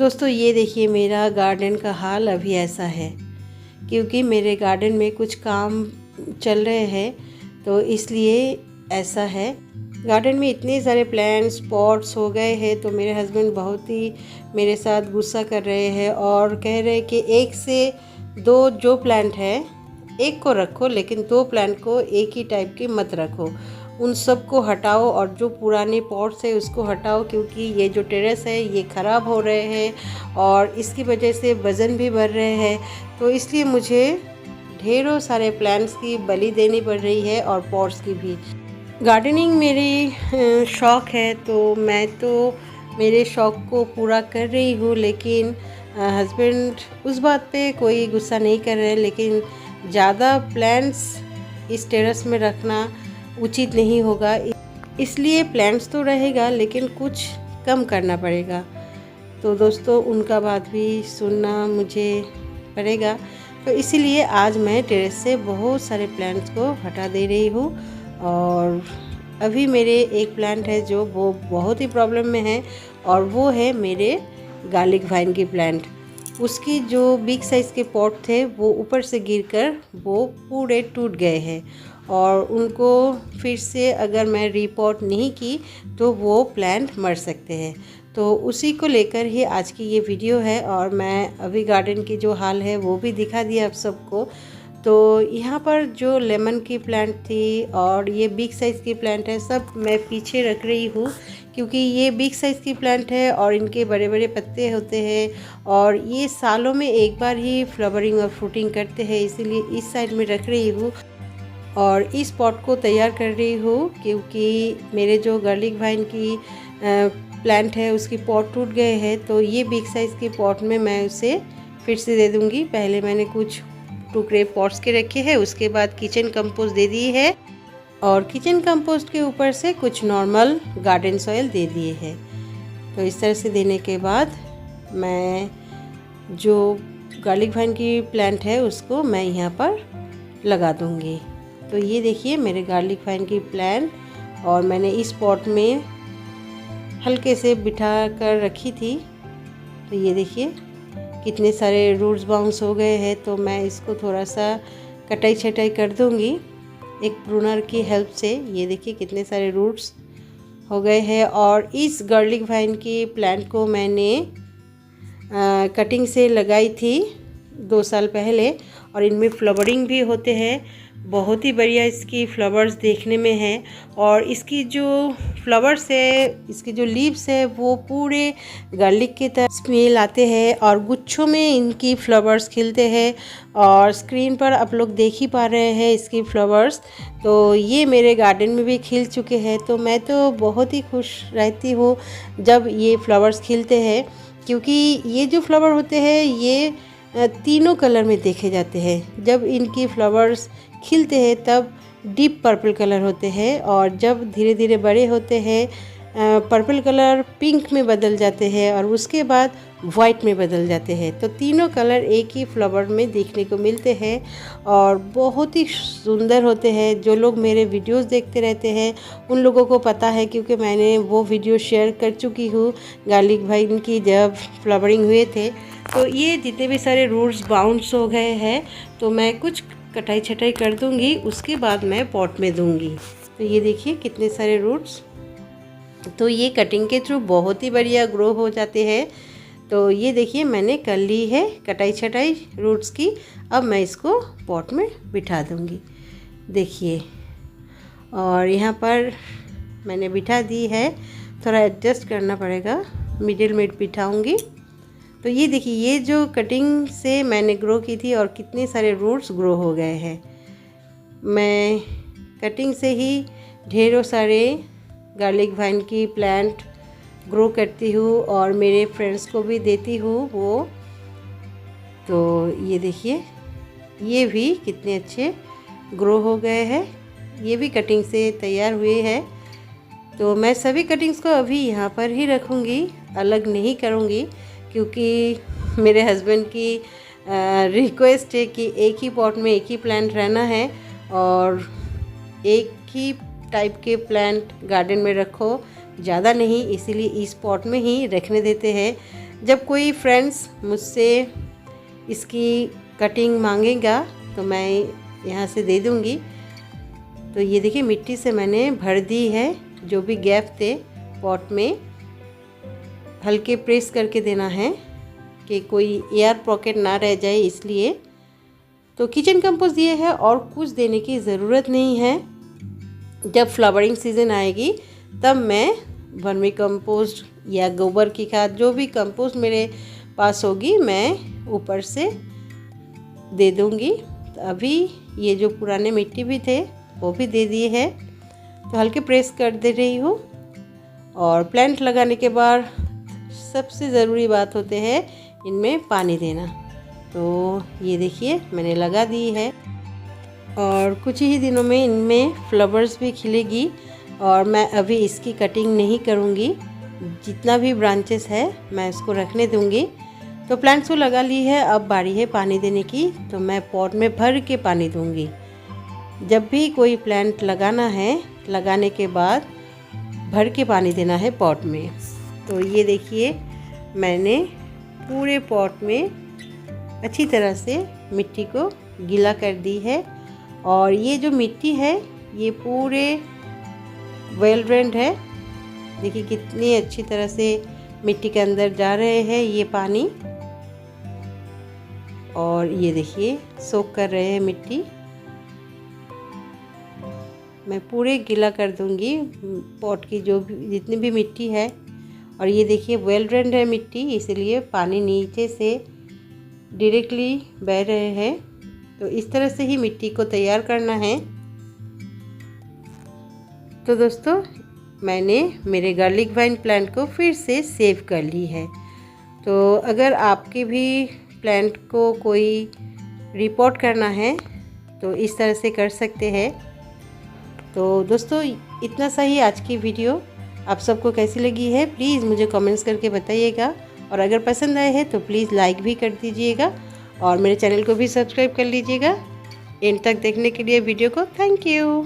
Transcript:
दोस्तों ये देखिए मेरा गार्डन का हाल अभी ऐसा है क्योंकि मेरे गार्डन में कुछ काम चल रहे हैं तो इसलिए ऐसा है। गार्डन में इतने सारे प्लांट्स पॉट्स हो गए हैं तो मेरे हस्बैंड बहुत ही मेरे साथ गुस्सा कर रहे हैं और कह रहे हैं कि एक से दो जो प्लांट है एक को रखो लेकिन दो प्लांट को एक ही टाइप के मत रखो, उन सब को हटाओ और जो पुराने पॉट्स है उसको हटाओ क्योंकि ये जो टेरेस है ये ख़राब हो रहे हैं और इसकी वजह से वज़न भी बढ़ रहे हैं। तो इसलिए मुझे ढेरों सारे प्लांट्स की बलि देनी पड़ रही है और पॉट्स की भी। गार्डनिंग मेरी शौक़ है तो मैं तो मेरे शौक़ को पूरा कर रही हूँ, लेकिन हस्बैंड उस बात पे कोई गुस्सा नहीं कर रहे हैं। लेकिन ज़्यादा प्लांट्स इस टेरेस में रखना उचित नहीं होगा, इसलिए प्लांट्स तो रहेगा लेकिन कुछ कम करना पड़ेगा। तो दोस्तों उनका बात भी सुनना मुझे पड़ेगा, तो इसीलिए आज मैं टेरेस से बहुत सारे प्लांट्स को हटा दे रही हूँ। और अभी मेरे एक प्लांट है जो वो बहुत ही प्रॉब्लम में है और वो है मेरे गार्लिक वाइन की प्लांट। उसकी जो बिग साइज़ के पॉट थे वो ऊपर से गिरकर वो पूरे टूट गए हैं और उनको फिर से अगर मैं रीपॉट नहीं की तो वो प्लांट मर सकते हैं। तो उसी को लेकर ही आज की ये वीडियो है और मैं अभी गार्डन की जो हाल है वो भी दिखा दिया आप सबको। तो यहाँ पर जो लेमन की प्लांट थी और ये बिग साइज़ की प्लांट है सब मैं पीछे रख रही हूँ क्योंकि ये बिग साइज़ की प्लांट है और इनके बड़े बड़े पत्ते होते हैं और ये सालों में एक बार ही फ्लावरिंग और फ्रूटिंग करते हैं, इसीलिए इस साइड में रख रही हूँ। और इस पॉट को तैयार कर रही हूँ क्योंकि मेरे जो गार्लिक वाइन की प्लांट है उसकी पॉट टूट गए हैं, तो ये बिग साइज़ के पॉट में मैं उसे फिर से दे दूँगी। पहले मैंने कुछ टुकड़े पॉट्स के रखे हैं, उसके बाद किचन कंपोस्ट दे दी है और किचन कंपोस्ट के ऊपर से कुछ नॉर्मल गार्डन सॉइल दे दिए हैं। तो इस तरह से देने के बाद मैं जो गार्लिक वाइन की प्लांट है उसको मैं यहाँ पर लगा दूँगी। तो ये देखिए मेरे गार्लिक वाइन की प्लांट और मैंने इस पॉट में हल्के से बिठा कर रखी थी। तो ये देखिए कितने सारे रूट्स बाउंस हो गए हैं, तो मैं इसको थोड़ा सा कटाई छटाई कर दूंगी एक प्रूनर की हेल्प से। ये देखिए कितने सारे रूट्स हो गए हैं और इस गार्लिक वाइन की प्लांट को मैंने कटिंग से लगाई थी 2 साल पहले और इनमें फ्लावरिंग भी होते हैं। बहुत ही बढ़िया इसकी फ्लावर्स देखने में है और इसकी जो फ्लावर्स है, इसके जो लीव्स है वो पूरे गार्लिक की तरह स्मेल आते हैं और गुच्छों में इनकी फ्लावर्स खिलते हैं और स्क्रीन पर आप लोग देख ही पा रहे हैं इसकी फ्लावर्स। तो ये मेरे गार्डन में भी खिल चुके हैं, तो मैं तो बहुत ही खुश रहती हूँ जब ये फ्लावर्स खिलते हैं क्योंकि ये जो फ्लावर होते हैं ये तीनों कलर में देखे जाते हैं। जब इनकी फ्लावर्स खिलते हैं तब डीप पर्पल कलर होते हैं और जब धीरे धीरे बड़े होते हैं पर्पल कलर पिंक में बदल जाते हैं और उसके बाद वाइट में बदल जाते हैं। तो तीनों कलर एक ही फ्लावर में देखने को मिलते हैं और बहुत ही सुंदर होते हैं। जो लोग मेरे वीडियोस देखते रहते हैं उन लोगों को पता है क्योंकि मैंने वो वीडियो शेयर कर चुकी हूँ गार्लिक वाइन की जब फ्लावरिंग हुए थे। तो ये जितने भी सारे रूट्स बाउंस हो गए हैं तो मैं कुछ कटाई छटाई कर दूंगी, उसके बाद मैं पॉट में दूंगी। तो ये देखिए कितने सारे रूट्स, तो ये कटिंग के थ्रू बहुत ही बढ़िया ग्रो हो जाते हैं। तो ये देखिए मैंने कर ली है कटाई छटाई रूट्स की, अब मैं इसको पॉट में बिठा दूंगी। देखिए और यहाँ पर मैंने बिठा दी है, थोड़ा एडजस्ट करना पड़ेगा, मिडिल में बिठाऊंगी। तो ये देखिए ये जो कटिंग से मैंने ग्रो की थी और कितने सारे रूट्स ग्रो हो गए हैं। मैं कटिंग से ही ढेरों सारे गार्लिक वाइन की प्लांट ग्रो करती हूँ और मेरे फ्रेंड्स को भी देती हूँ वो। तो ये देखिए ये भी कितने अच्छे ग्रो हो गए हैं, ये भी कटिंग से तैयार हुए हैं। तो मैं सभी कटिंग्स को अभी यहाँ पर ही रखूँगी, अलग नहीं करूँगी क्योंकि मेरे हस्बैंड की रिक्वेस्ट है कि एक ही पॉट में एक ही प्लांट रहना है और एक ही टाइप के प्लांट गार्डन में रखो, ज़्यादा नहीं, इसीलिए इस पॉट में ही रखने देते हैं। जब कोई फ्रेंड्स मुझसे इसकी कटिंग मांगेगा तो मैं यहाँ से दे दूँगी। तो ये देखिए मिट्टी से मैंने भर दी है, जो भी गैप थे पॉट में हल्के प्रेस करके देना है कि कोई एयर पॉकेट ना रह जाए, इसलिए। तो किचन कंपोस्ट दिए है और कुछ देने की ज़रूरत नहीं है। जब फ्लावरिंग सीज़न आएगी तब मैं वर्मी कंपोस्ट या गोबर की खाद, जो भी कंपोस्ट मेरे पास होगी, मैं ऊपर से दे दूँगी। तो अभी ये जो पुराने मिट्टी भी थे वो भी दे दिए है, तो हल्के प्रेस कर दे रही हूँ। और प्लांट लगाने के बाद सबसे ज़रूरी बात होते हैं इनमें पानी देना। तो ये देखिए मैंने लगा दी है और कुछ ही दिनों में इनमें फ्लावर्स भी खिलेगी। और मैं अभी इसकी कटिंग नहीं करूँगी, जितना भी ब्रांचेस है मैं इसको रखने दूँगी। तो प्लांट्स को लगा ली है, अब बारी है पानी देने की। तो मैं पॉट में भर के पानी दूँगी। जब भी कोई प्लांट लगाना है, लगाने के बाद भर के पानी देना है पॉट में। तो ये देखिए मैंने पूरे पॉट में अच्छी तरह से मिट्टी को गीला कर दी है। और ये जो मिट्टी है ये पूरे वेल ड्रेन्ड है। देखिए कितनी अच्छी तरह से मिट्टी के अंदर जा रहे हैं ये पानी। और ये देखिए सोख कर रहे हैं मिट्टी। मैं पूरे गीला कर दूंगी पॉट की जो भी जितनी भी मिट्टी है। और ये देखिए वेल ड्रेन्ड है मिट्टी, इसलिए पानी नीचे से डायरेक्टली बह रहे हैं। तो इस तरह से ही मिट्टी को तैयार करना है। तो दोस्तों मैंने मेरे गार्लिक वाइन प्लांट को फिर से सेव कर ली है। तो अगर आपके भी प्लांट को कोई रिपोर्ट करना है तो इस तरह से कर सकते हैं। तो दोस्तों इतना सा ही आज की वीडियो। आप सबको कैसी लगी है प्लीज़ मुझे कमेंट्स करके बताइएगा। और अगर पसंद आए हैं तो प्लीज़ लाइक भी कर दीजिएगा और मेरे चैनल को भी सब्सक्राइब कर लीजिएगा। एंड तक देखने के लिए वीडियो को थैंक यू।